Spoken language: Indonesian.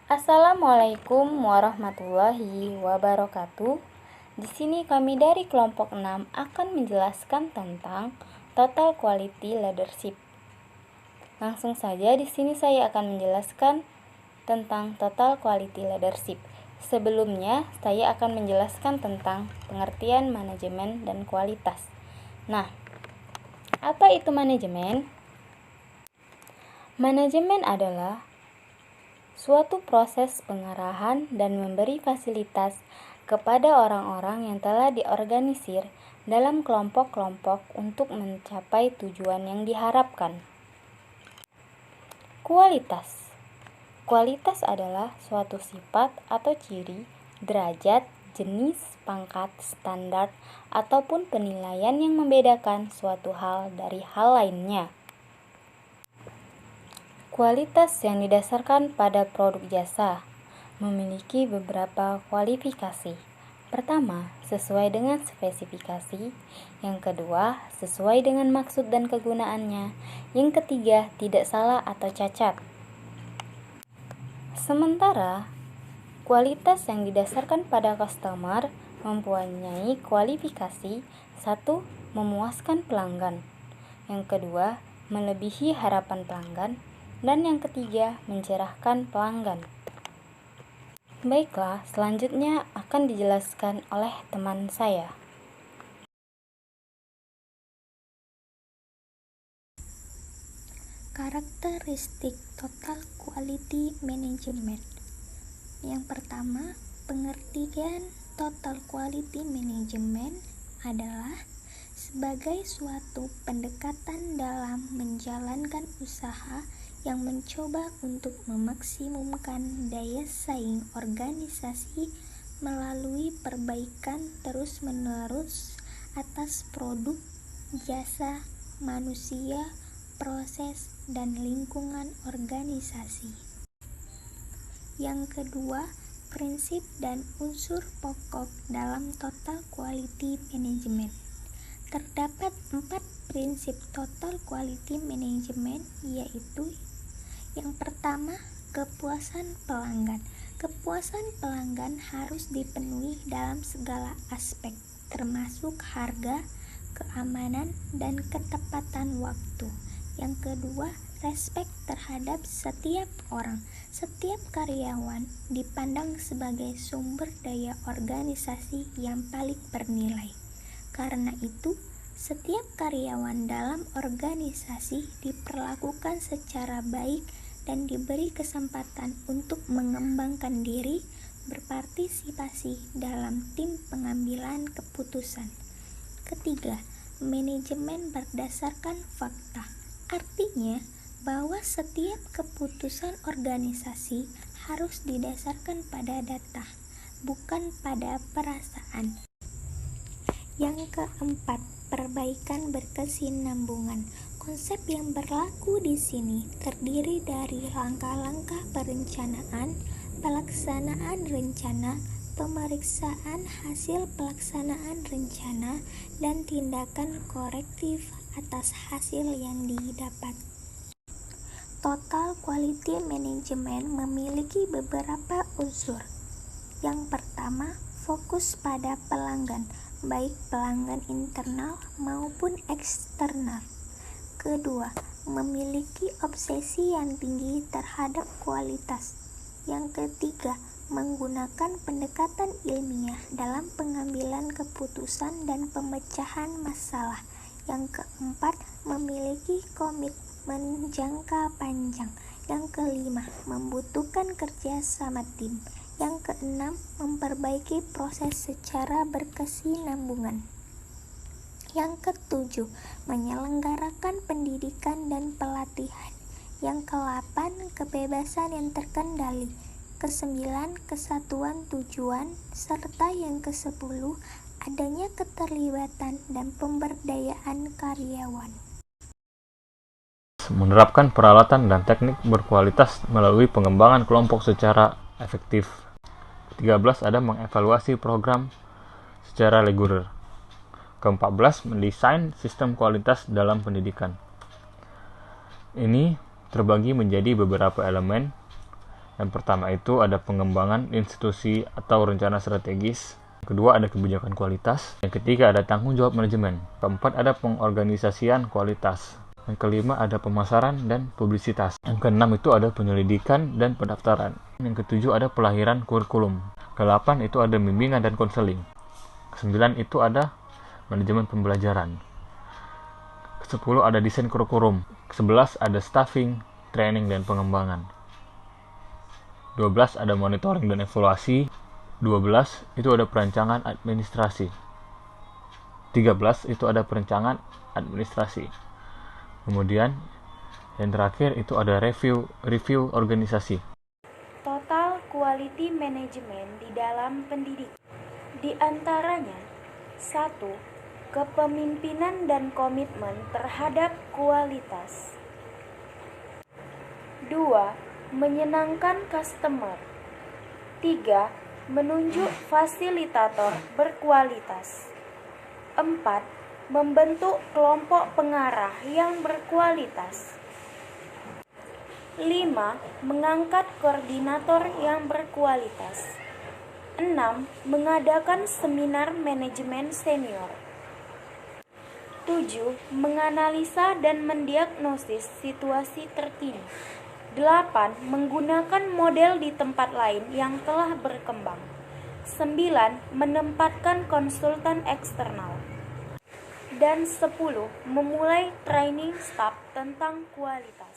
Assalamualaikum warahmatullahi wabarakatuh. Di sini kami dari kelompok 6 akan menjelaskan tentang Total Quality Leadership. Langsung saja di sini saya akan menjelaskan tentang Total Quality Leadership. Sebelumnya, saya akan menjelaskan tentang pengertian manajemen dan kualitas. Nah, apa itu manajemen? Manajemen adalah suatu proses pengarahan dan memberi fasilitas kepada orang-orang yang telah diorganisir dalam kelompok-kelompok untuk mencapai tujuan yang diharapkan. Kualitas adalah suatu sifat atau ciri, derajat, jenis, pangkat, standar, ataupun penilaian yang membedakan suatu hal dari hal lainnya. Kualitas yang didasarkan pada produk jasa memiliki beberapa kualifikasi. Pertama, sesuai dengan spesifikasi. Yang kedua, sesuai dengan maksud dan kegunaannya. Yang ketiga, tidak salah atau cacat. Sementara, kualitas yang didasarkan pada customer mempunyai kualifikasi. 1. Memuaskan pelanggan. Yang kedua, melebihi harapan pelanggan. Dan yang ketiga, mencerahkan pelanggan. Baiklah, selanjutnya akan dijelaskan oleh teman saya. Karakteristik Total Quality Management. Yang pertama, pengertian Total Quality Management adalah sebagai suatu pendekatan dalam menjalankan usaha yang mencoba untuk memaksimumkan daya saing organisasi melalui perbaikan terus-menerus atas produk, jasa, manusia, proses, dan lingkungan organisasi. Yang kedua, prinsip dan unsur pokok dalam Total Quality Management. Terdapat 4 prinsip Total Quality Management, yaitu yang pertama, kepuasan pelanggan. Kepuasan pelanggan harus dipenuhi dalam segala aspek, termasuk harga, keamanan, dan ketepatan waktu. Yang kedua, respek terhadap setiap orang. Setiap karyawan dipandang sebagai sumber daya organisasi yang paling bernilai. Karena itu, setiap karyawan dalam organisasi diperlakukan secara baik dan diberi kesempatan untuk mengembangkan diri, berpartisipasi dalam tim pengambilan keputusan. Ketiga, manajemen berdasarkan fakta. Artinya, bahwa setiap keputusan organisasi harus didasarkan pada data, bukan pada perasaan. Yang keempat, perbaikan berkesinambungan. Konsep yang berlaku di sini terdiri dari langkah-langkah perencanaan, pelaksanaan rencana, pemeriksaan hasil pelaksanaan rencana, dan tindakan korektif atas hasil yang didapat. Total Quality Management memiliki beberapa unsur. Yang pertama, fokus pada pelanggan, baik pelanggan internal maupun eksternal. Kedua, memiliki obsesi yang tinggi terhadap kualitas. Yang ketiga, menggunakan pendekatan ilmiah dalam pengambilan keputusan dan pemecahan masalah. Yang keempat, memiliki komitmen jangka panjang. Yang kelima, membutuhkan kerja sama tim. Yang keenam, memperbaiki proses secara berkesinambungan. Yang ketujuh, menyelenggarakan pendidikan dan pelatihan. Yang ke-8, kebebasan yang terkendali. Ke-9, kesatuan tujuan. Serta yang ke-10, adanya keterlibatan dan pemberdayaan karyawan. Menerapkan peralatan dan teknik berkualitas melalui pengembangan kelompok secara efektif. 13. Ada mengevaluasi program secara reguler. Ke-14, mendesain sistem kualitas dalam pendidikan. Ini terbagi menjadi beberapa elemen, Yang pertama itu ada pengembangan institusi atau rencana strategis. Yang kedua ada kebijakan kualitas. Yang ketiga ada tanggung jawab manajemen. Keempat ada pengorganisasian kualitas. Yang kelima ada pemasaran dan publisitas. Yang keenam itu ada penyelidikan dan pendaftaran. Yang ketujuh ada pelahiran kurikulum. Kedelapan itu ada bimbingan dan konseling. Kesembilan itu ada manajemen pembelajaran. Ke-10 ada desain kurikulum. Ke-11 ada staffing, training, dan pengembangan. 12 ada monitoring dan evaluasi. 12 itu ada perancangan administrasi. 13 itu ada perencanaan administrasi. Kemudian yang terakhir itu ada review organisasi. Total quality management di dalam pendidikan. Di antaranya 1. Kepemimpinan dan komitmen terhadap kualitas. 2. Menyenangkan customer. 3. Menunjuk fasilitator berkualitas. 4. Membentuk kelompok pengarah yang berkualitas. 5. Mengangkat koordinator yang berkualitas. 6. Mengadakan seminar manajemen senior. 7. Menganalisa dan mendiagnosis situasi terkini. 8. Menggunakan model di tempat lain yang telah berkembang. 9. Menempatkan konsultan eksternal. Dan 10. Memulai training staff tentang kualitas.